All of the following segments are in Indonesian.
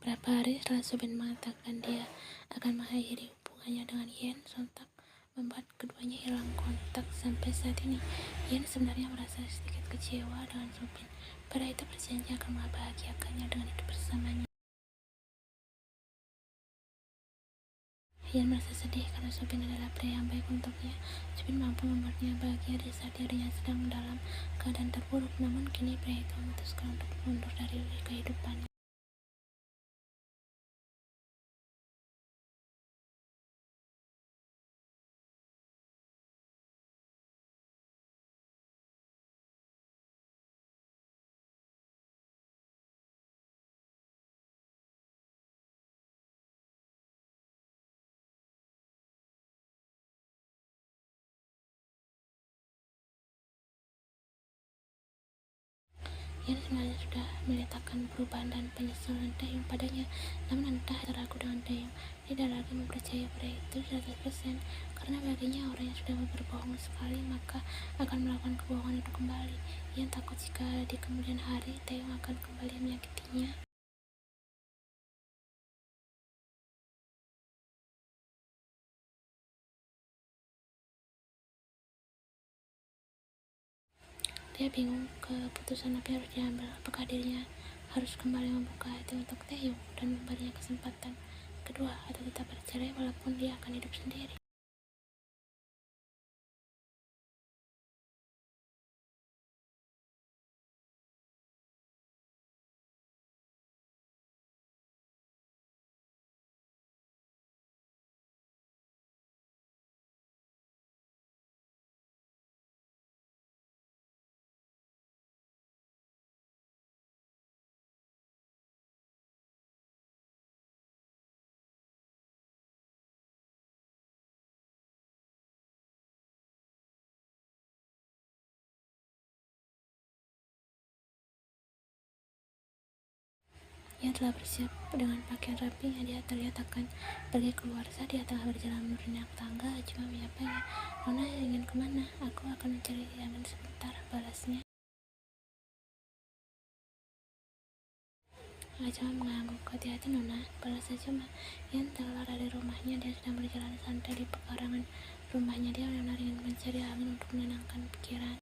Beberapa hari setelah Subin mengatakan dia akan mengakhiri hubungannya dengan Yen, sontak membuat keduanya hilang kontak sampai saat ini. Yen sebenarnya merasa sedikit kecewa dengan Subin. Pada itu berjanji akan membahagiakannya dengan hidup bersamanya. Yen merasa sedih karena Subin adalah pria yang baik untuknya. Subin mampu membuatnya bahagia di saat dirinya sedang dalam keadaan terpuruk. Namun kini pria itu memutuskan untuk mundur dari kehidupannya. Yen sebenarnya sudah meletakkan perubahan dan penyesalan Taehyung padanya, namun entah ragu dengan Taehyung, dia tidak lagi mempercayai pria itu 100%, karena baginya orang yang sudah berbohong sekali maka akan melakukan kebohongan itu kembali. Yen takut jika di kemudian hari Taehyung akan kembali menyakitinya. Dia bingung keputusan apa yang harus diambil, apakah dirinya harus kembali membuka hati untuk Taehyung dan memberinya kesempatan kedua, atau tetap bercerai walaupun dia akan hidup sendiri. Ia telah bersiap dengan pakaian rapi yang dia terlihat akan pergi keluar. Saat dia tengah berjalan menuruni naik tangga, Hachima menyapanya. "Nona ingin kemana?" "Aku akan mencari angin sebentar," balasnya. Hachima mengangguk. "Hati-hati Nona," balas Hachima. Yang keluar dari rumahnya, dia sedang berjalan santai di pekarangan rumahnya. Dia benar-benar ingin mencari angin untuk menenangkan pikiran.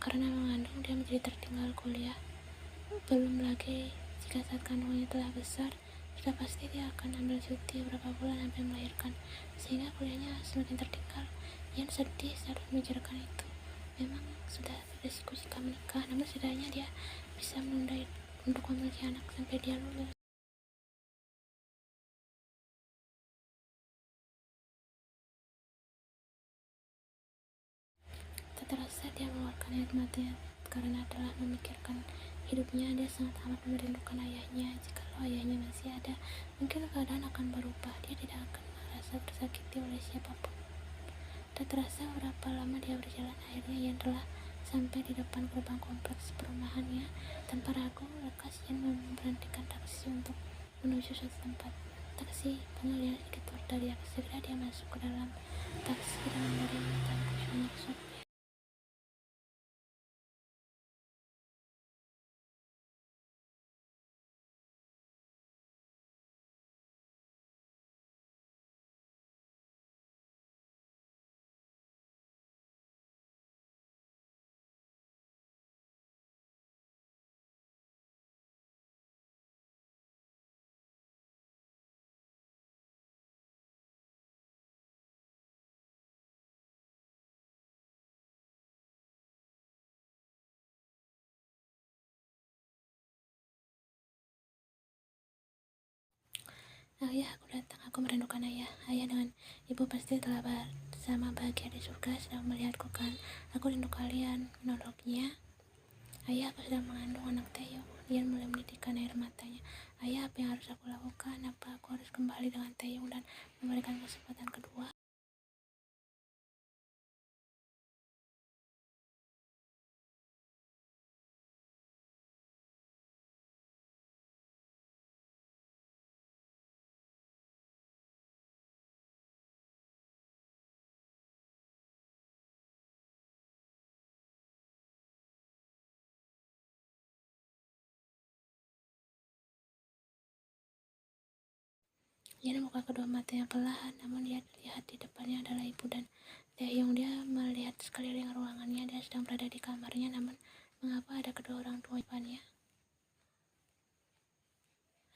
Karena mengandung, dia menjadi tertinggal kuliah. Belum lagi jika saat kandungannya telah besar, sudah pasti dia akan ambil cuti beberapa bulan sampai melahirkan, sehingga kuliahnya semakin tertinggal. Yan sedih saat memikirkan itu. Memang sudah berisiko jika menikah, namun setidaknya dia bisa menunda untuk memiliki anak sampai dia lulus. Tak terasa dia mengeluarkan air matanya karena telah memikirkan hidupnya. Dia sangat amat merindukan ayahnya. Jikalau ayahnya masih ada, mungkin keadaan akan berubah. Dia tidak akan merasa tersakiti oleh siapapun. Tak terasa berapa lama dia berjalan, akhirnya Yan telah sampai di depan gerbang kompleks perumahannya. Tanpa ragu, lekas Yan memberhentikan taksi untuk menuju suatu tempat. Taksi pengalihan sedikit berteriak. Segera dia masuk ke dalam taksi dan memberi minta kuncinya ke sopir. "Ayah, aku datang. Aku merindukan ayah. Ayah dengan ibu pasti telah bersama bahagia di surga sedang melihatku kan. Aku rindu kalian, menolongnya. Ayah, aku sedang mengandung anak Taeyong. Lian mulai menitikkan air matanya. Ayah, apa yang harus aku lakukan? Apa aku harus kembali dengan Taeyong dan memberikan kesempatan kedua? Lian membuka kedua matanya perlahan, namun dia lihat di depannya adalah ibu dan Taeyong. Dia melihat sekeliling ruangannya. Dia sedang berada di kamarnya, namun mengapa ada kedua orang tua di depannya?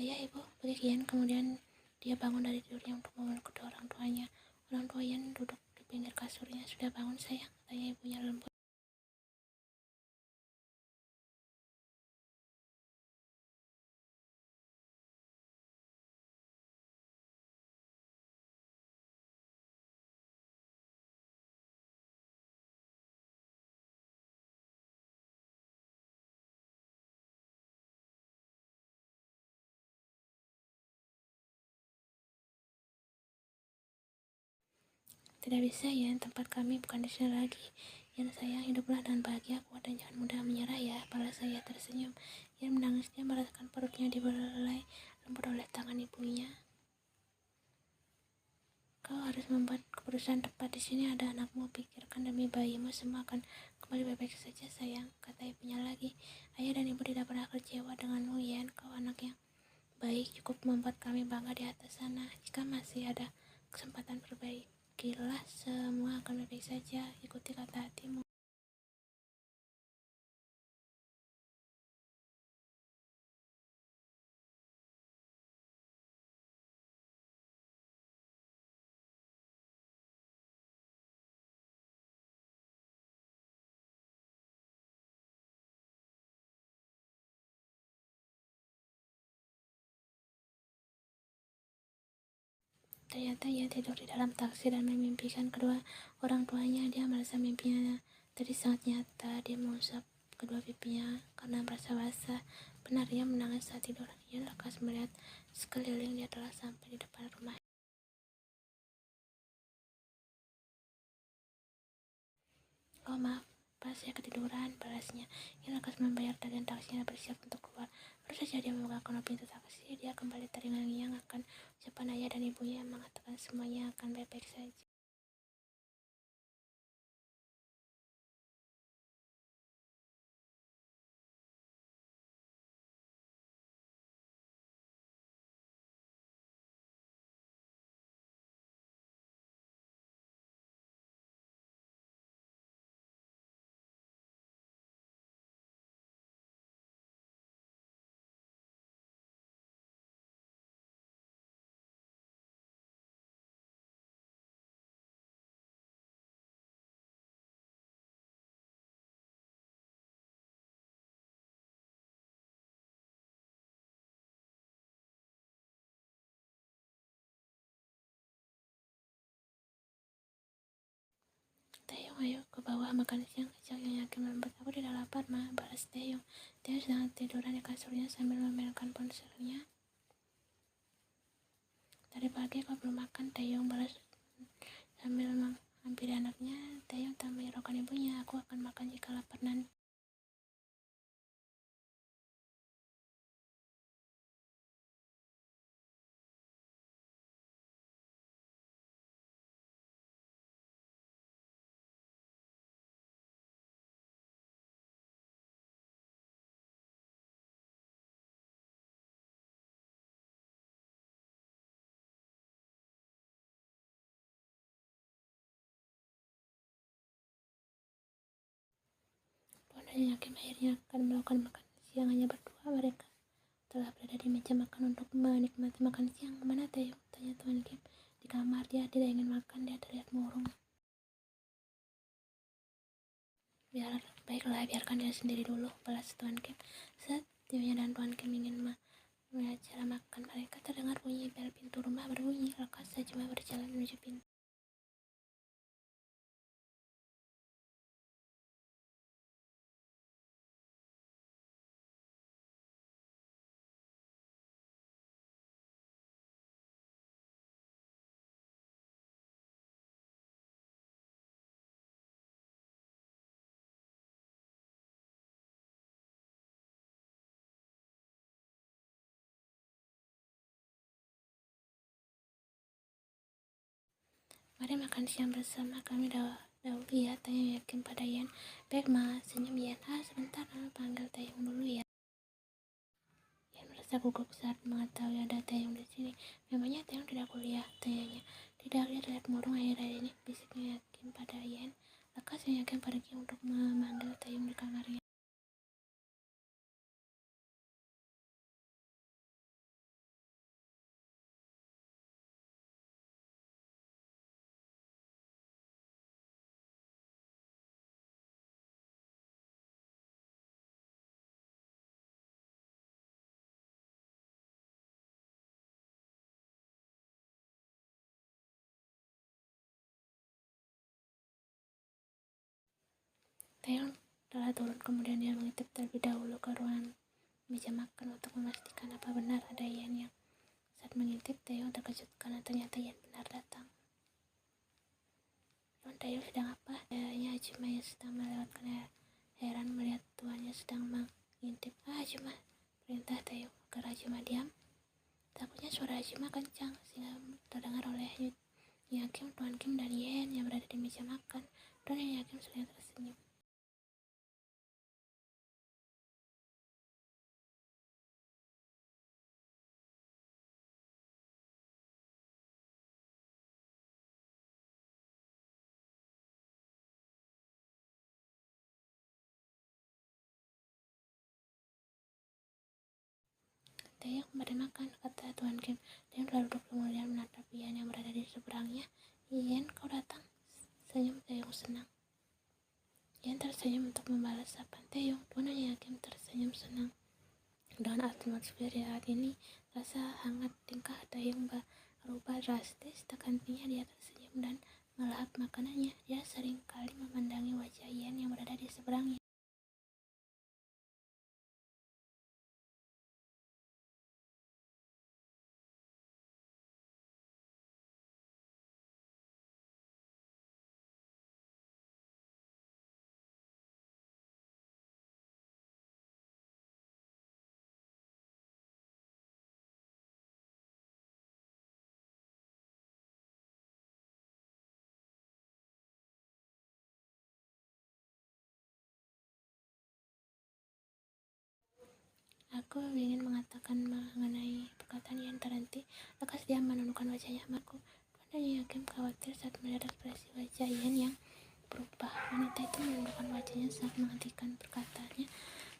Ayah, ibu, begitu Lian. Kemudian dia bangun dari tidurnya untuk memeluk kedua orang tuanya. Orang tua Lian duduk di pinggir kasurnya. Sudah bangun sayang, tanya ibunya lembut. Tidak bisa ya, tempat kami bukan di sini lagi. Yan sayang, hiduplah dengan bahagia, kuat dan jangan mudah menyerah ya. Balas saya tersenyum. Yan menangis, dia merasakan perutnya dibelai lembut oleh tangan ibunya. Kau harus membuat keputusan tepat di sini, ada anakmu, pikirkan demi bayimu, semua akan kembali baik-baik saja sayang, kata ibunya lagi. Ayah dan ibu tidak pernah kecewa denganmu Yan, kau anak yang baik, cukup membuat kami bangga di atas sana. Jika masih ada kesempatan perbaikilah, semua akan baik-baik saja, ikuti kata hatimu. Ternyata ia tidur di dalam taksi dan memimpikan kedua orang tuanya. Dia merasa mimpinya tadi sangat nyata. Dia mengusap kedua pipinya karena merasa basah. Benar, ia menangis saat tidur. Ia lekas melihat sekeliling. Dia telah sampai di depan rumah. Oh maaf, pas saya ketiduran, balasnya. Ia lekas membayar tagihan taksinya dan bersiap untuk keluar. Baru saja dia membuka kunci pintu taksi, dia kembali terngiang-ngiang akan ucapan ayah dan ibunya yang mengatakan semuanya akan baik-baik saja. Taeyong, ayo ke bawah makan siang, ajak yang yakin lambat. Aku tidak lapar, ma, balas Taeyong. Taeyong sedang tiduran di kasurnya sambil memainkan ponselnya. Tadi pagi kau belum makan, Taeyong, balas sambil menghampiri anaknya. Taeyong tak menghiraukan ibunya. Aku akan makan jika lapar nanti. Puan dan yakin akhirnya akan melakukan makan siang hanya berdua. Mereka telah berada di meja makan untuk menikmati makan siang. Mana Taeyong? Tanya Tuan Kim. Di kamar, dia tidak ingin makan, dia terlihat murung. Baiklah, biarkan dia sendiri dulu, balas Tuan Kim. Saat Tionya dan Tuan Kim ingin melihat cara makan mereka, terdengar bunyi bel pintu rumah berbunyi. Mari makan siang bersama kami dahulu ya, Taeyong yakin pada Yan. Baik Ma, senyum Yan. Sebentar, Nona panggil Taeyong dulu ya. Yan merasa gugup saat mengetahui ada Taeyong di sini. Memangnya Taeyong tidak kuliah? Tanyanya. Tidak, dia terlihat murung akhir-akhir ini, bisiknya yakin pada Yan. Lekas yang yakin pergi untuk memanggil Taeyong di kamarnya. Taeyong telah turun, kemudian dia mengintip terlebih dahulu ke ruangan meja makan untuk memastikan apa benar ada Yan yang. Saat mengintip, Taeyong terkejut karena ternyata Yan benar datang. Tuan Taeyong sedang apa? Tanya Hajime yang sedang melewatkan heran melihat tuannya sedang mengintip. Hajime, perintah Taeyong agar Hajime diam. Takutnya suara Hajime kencang sehingga terdengar oleh Yakim, Tuan Kim, dan Yen yang berada di meja makan. Tuan Yakim sedang tersenyum. Taeyong kembali makan, kata Tuan Kim. Taeyong telah duduk kemudian menatap Yen yang berada di seberangnya. Yen, kau datang? Senyum Taeyong senang. Yen tersenyum untuk membalas sapaan Taeyong. Tuan Yakim tersenyum senang. Dengan atmosfer saat ini, rasa hangat tingkah Taeyong berubah drastis. Tak hentinya dia tersenyum dan melahap makanannya. Dia sering kali memandangi wajah Yen yang berada di seberangnya. Aku ingin mengatakan mengenai perkataan Yen terhenti. Lekas dia menundukkan wajahnya. Aku. Tuan Yakim khawatir saat melihat ekspresi wajah Yen yang berubah. Wanita itu menundukkan wajahnya saat menghentikan perkataannya.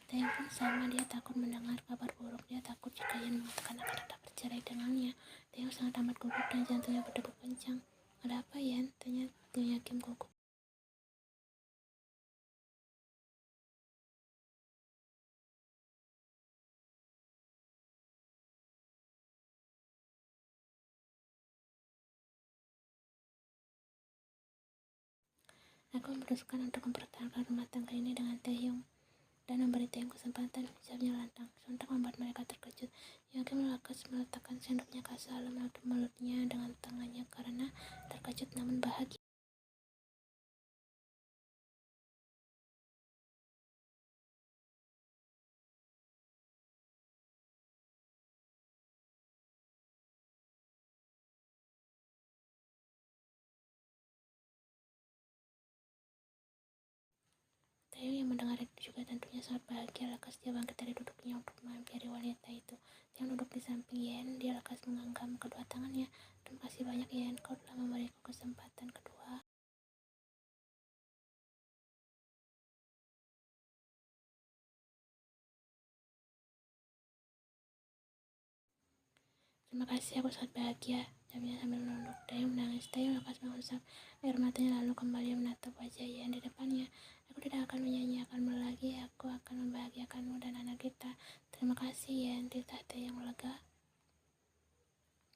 Taeyong pun sama, dia takut mendengar kabar buruk. Dia takut jika Yen mengatakan akan tetap bercerai dengannya. Taeyong sangat amat gugup dan jantungnya berdebar kencang. Ada apa Yen? Tanya Yakim gugup. Aku memutuskan untuk mempertahankan rumah tangga ini dengan Taeyong dan memberi Taeyong kesempatan, ucapnya lantang. Sontak membuat mereka terkejut. Yakim lekas meletakkan sendoknya kasar lalu menutup mulutnya dengan tangannya karena terkejut namun bahagia. Taeyong yang mendengar itu juga tentunya sangat bahagia. Lekas dia bangkit dari duduknya untuk menghampiri wanita itu yang duduk di samping Yen. Dia lekas menggenggam kedua tangannya. Terima kasih banyak Yen, kau telah memberiku kesempatan kedua. Terima kasih, aku sangat bahagia, jawabnya sambil menunduk. Taeyong menangis. Taeyong lekas mengusap air matanya lalu kembali menatap wajah Yen di depannya. Aku tidak akan menyanyiakanmu lagi, aku akan membahagiakanmu dan anak kita. Terima kasih Yen, titah Taeyong lega.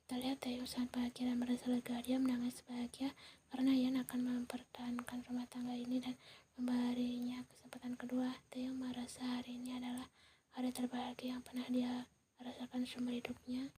Terlihat Taeyong sangat bahagia dan merasa lega. Dia menangis bahagia karena Yen akan mempertahankan rumah tangga ini dan memberinya kesempatan kedua. Taeyong merasa hari ini adalah hari terbahagia yang pernah dia rasakan seumur hidupnya.